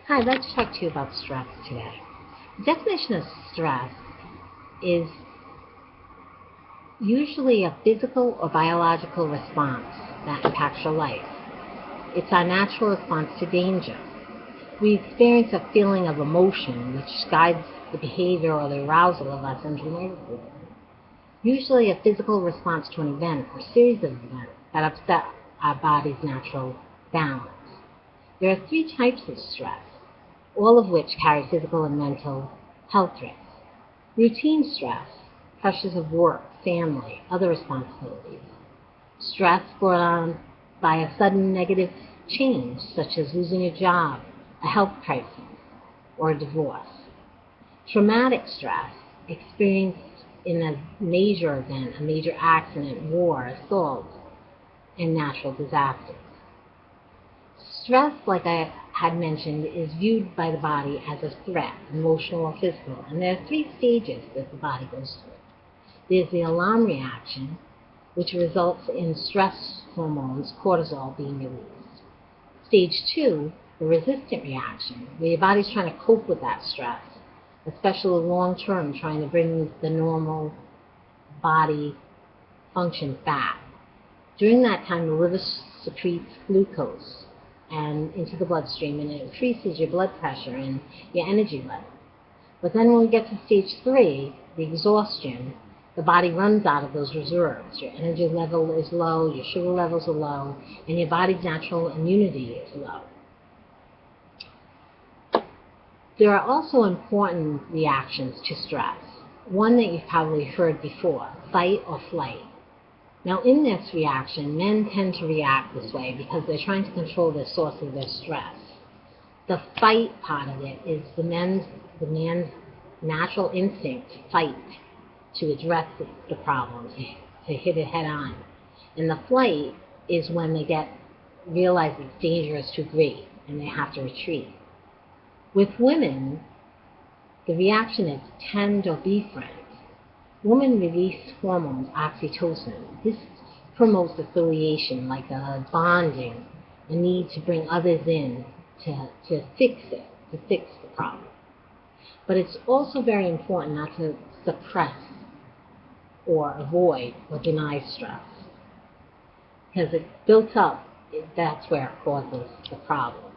Hi, I'd like to talk to you about stress today. The definition of stress is usually a physical or biological response that impacts your life. It's our natural response to danger. We experience a feeling of emotion which guides the behavior or the arousal of our central nervous system. Usually a physical response to an event or series of events that upset our body's natural balance. There are three types of stress, all of which carry physical and mental health risks. Routine stress, pressures of work, family, other responsibilities. Stress brought on by a sudden negative change, such as losing a job, a health crisis, or a divorce. Traumatic stress, experienced in a major event, a major accident, war, assault, and natural disasters. Stress, like I had mentioned, is viewed by the body as a threat, emotional or physical, and there are three stages that the body goes through. There's the alarm reaction, which results in stress hormones, cortisol, being released. Stage 2, the resistant reaction, where your body's trying to cope with that stress, especially long term, trying to bring the normal body function back. During that time, the liver secretes glucose and into the bloodstream, and it increases your blood pressure and your energy level. But then when we get to stage 3, the exhaustion, the body runs out of those reserves. Your energy level is low, your sugar levels are low, and your body's natural immunity is low. There are also important reactions to stress. One that you've probably heard before, fight or flight. Now, in this reaction, men tend to react this way because they're trying to control the source of their stress. The fight part of it is the man's natural instinct to fight, to address the problem, to hit it head on. And the flight is when they realize it's dangerous to great and they have to retreat. With women, the reaction is tend or be friends. Women release hormones, oxytocin. This promotes affiliation, like a bonding, a need to bring others in to fix it, to fix the problem. But it's also very important not to suppress or avoid or deny stress. Because it's built up, that's where it causes the problem.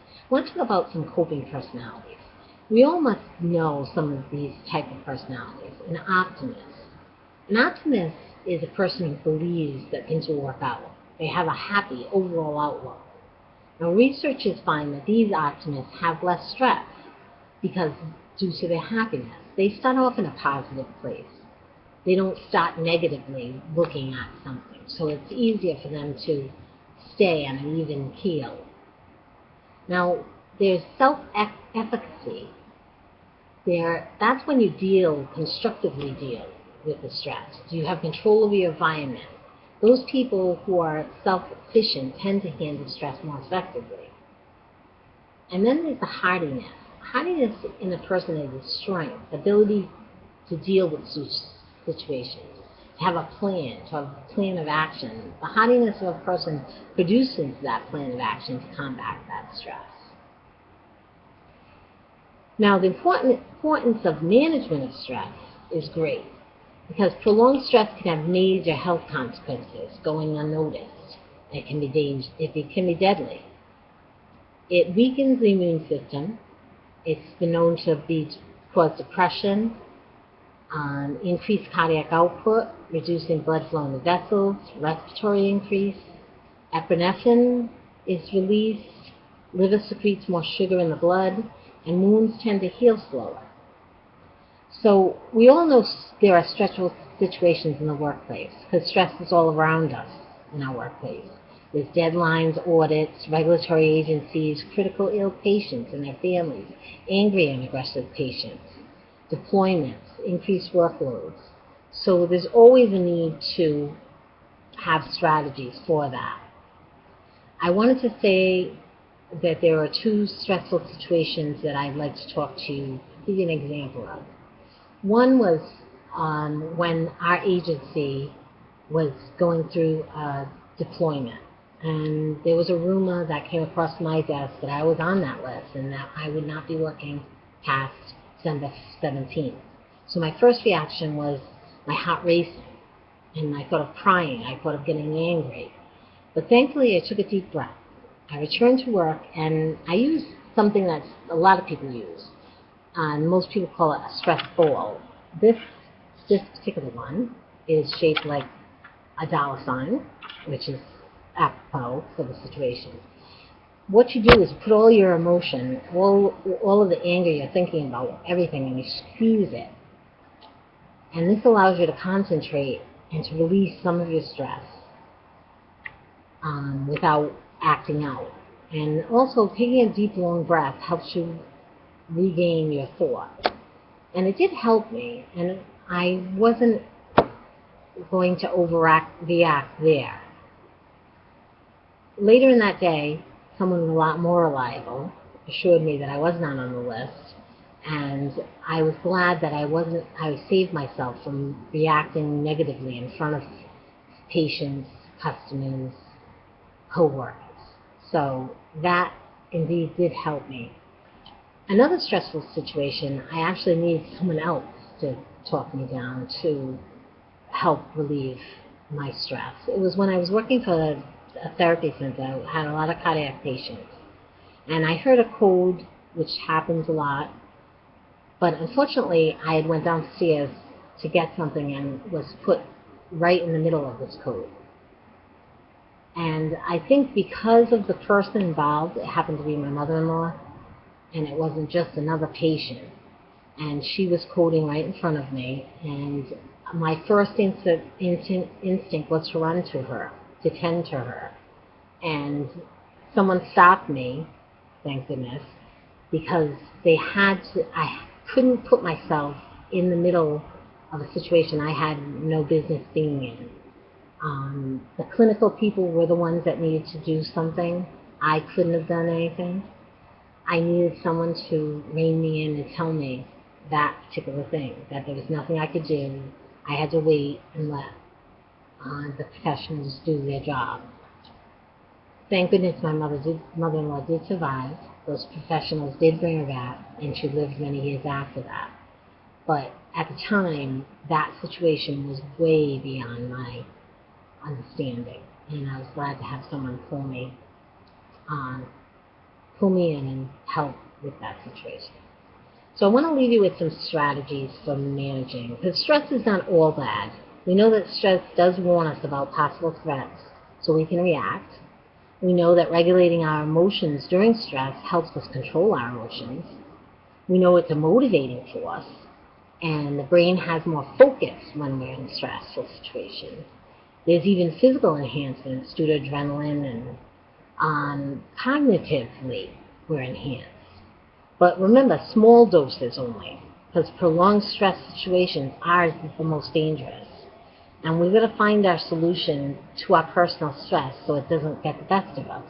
I want to talk about some coping personalities. We all must know some of these type of personalities. An optimist. An optimist is a person who believes that things will work out. They have a happy overall outlook. Now, researchers find that these optimists have less stress because due to their happiness. They start off in a positive place. They don't start negatively looking at something. So it's easier for them to stay on an even keel. Now, there's self-efficacy. That's when you constructively deal with the stress. Do you have control over your environment? Those people who are self-efficient tend to handle stress more effectively. And then there's the hardiness. Hardiness in a person is a strength, ability to deal with situations, to have a plan, to have a plan of action. The hardiness of a person produces that plan of action to combat that stress. Now, the importance of management of stress is great because prolonged stress can have major health consequences going unnoticed. It can be deadly. It weakens the immune system. It's been known to cause depression, increased cardiac output, reducing blood flow in the vessels, respiratory increase. Epinephrine is released. Liver secretes more sugar in the blood, and wounds tend to heal slower. So we all know there are stressful situations in the workplace because stress is all around us in our workplace. There's deadlines, audits, regulatory agencies, critical ill patients and their families, angry and aggressive patients, deployments, increased workloads. So there's always a need to have strategies for that. I wanted to say that there are two stressful situations that I'd like to talk to you, give you an example of. One was when our agency was going through a deployment. And there was a rumor that came across my desk that I was on that list and that I would not be working past December 17th. So my first reaction was my heart racing, and I thought of crying, I thought of getting angry. But thankfully I took a deep breath. I returned to work, and I used something that a lot of people use. And most people call it a stress ball. This particular one is shaped like a dollar sign, which is apropos for the situation. What you do is put all your emotion, all of the anger you're thinking about, everything, and you squeeze it. And this allows you to concentrate and to release some of your stress without acting out. And also, taking a deep, long breath helps you regain your thought. And it did help me, and I wasn't going to react there. Later in that day, someone a lot more reliable assured me that I was not on the list, and I was glad that I saved myself from reacting negatively in front of patients, customers, co-workers. So that indeed did help me. Another stressful situation, I actually needed someone else to talk me down to help relieve my stress. It was when I was working for a therapy center. I had a lot of cardiac patients. And I heard a code, which happens a lot, but unfortunately I had went downstairs to get something and was put right in the middle of this code. And I think because of the person involved, it happened to be my mother-in-law, and it wasn't just another patient. And she was coding right in front of me, and my first instinct was to run to her, to tend to her. And someone stopped me, thank goodness, because I couldn't put myself in the middle of a situation I had no business being in. The clinical people were the ones that needed to do something. I couldn't have done anything. I needed someone to rein me in and tell me that particular thing, that there was nothing I could do. I had to wait and let the professionals do their job. Thank goodness my mother-in-law did survive. Those professionals did bring her back, and she lived many years after that. But at the time, that situation was way beyond my understanding, and I was glad to have someone pull me in and help with that situation. So I want to leave you with some strategies for managing, because stress is not all bad. We know that stress does warn us about possible threats, so we can react. We know that regulating our emotions during stress helps us control our emotions. We know it's a motivating force, and the brain has more focus when we're in a stressful situation. There's even physical enhancements due to adrenaline, and cognitively we're enhanced. But remember, small doses only, because prolonged stress situations are the most dangerous. And we've got to find our solution to our personal stress so it doesn't get the best of us.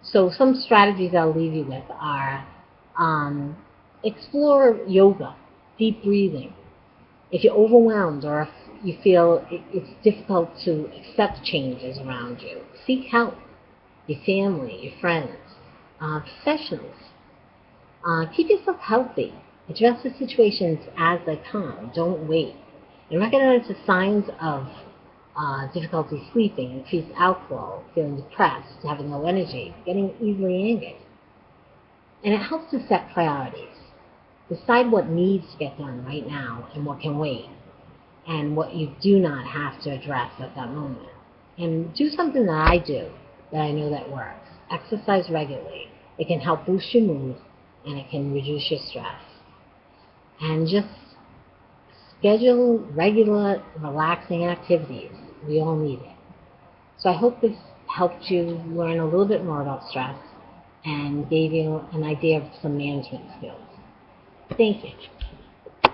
So some strategies I'll leave you with are explore yoga, deep breathing. If you're overwhelmed or if you feel it's difficult to accept changes around you, seek help. Your family, your friends, professionals. Keep yourself healthy. Address the situations as they come. Don't wait. And recognize the signs of difficulty sleeping, increased alcohol, feeling depressed, having low energy, getting easily angered. And it helps to set priorities. Decide what needs to get done right now and what can wait, and what you do not have to address at that moment. And do something that I do that I know that works. Exercise regularly. It can help boost your mood, and it can reduce your stress. And just schedule regular, relaxing activities. We all need it. So I hope this helped you learn a little bit more about stress and gave you an idea of some management skills. Thank you.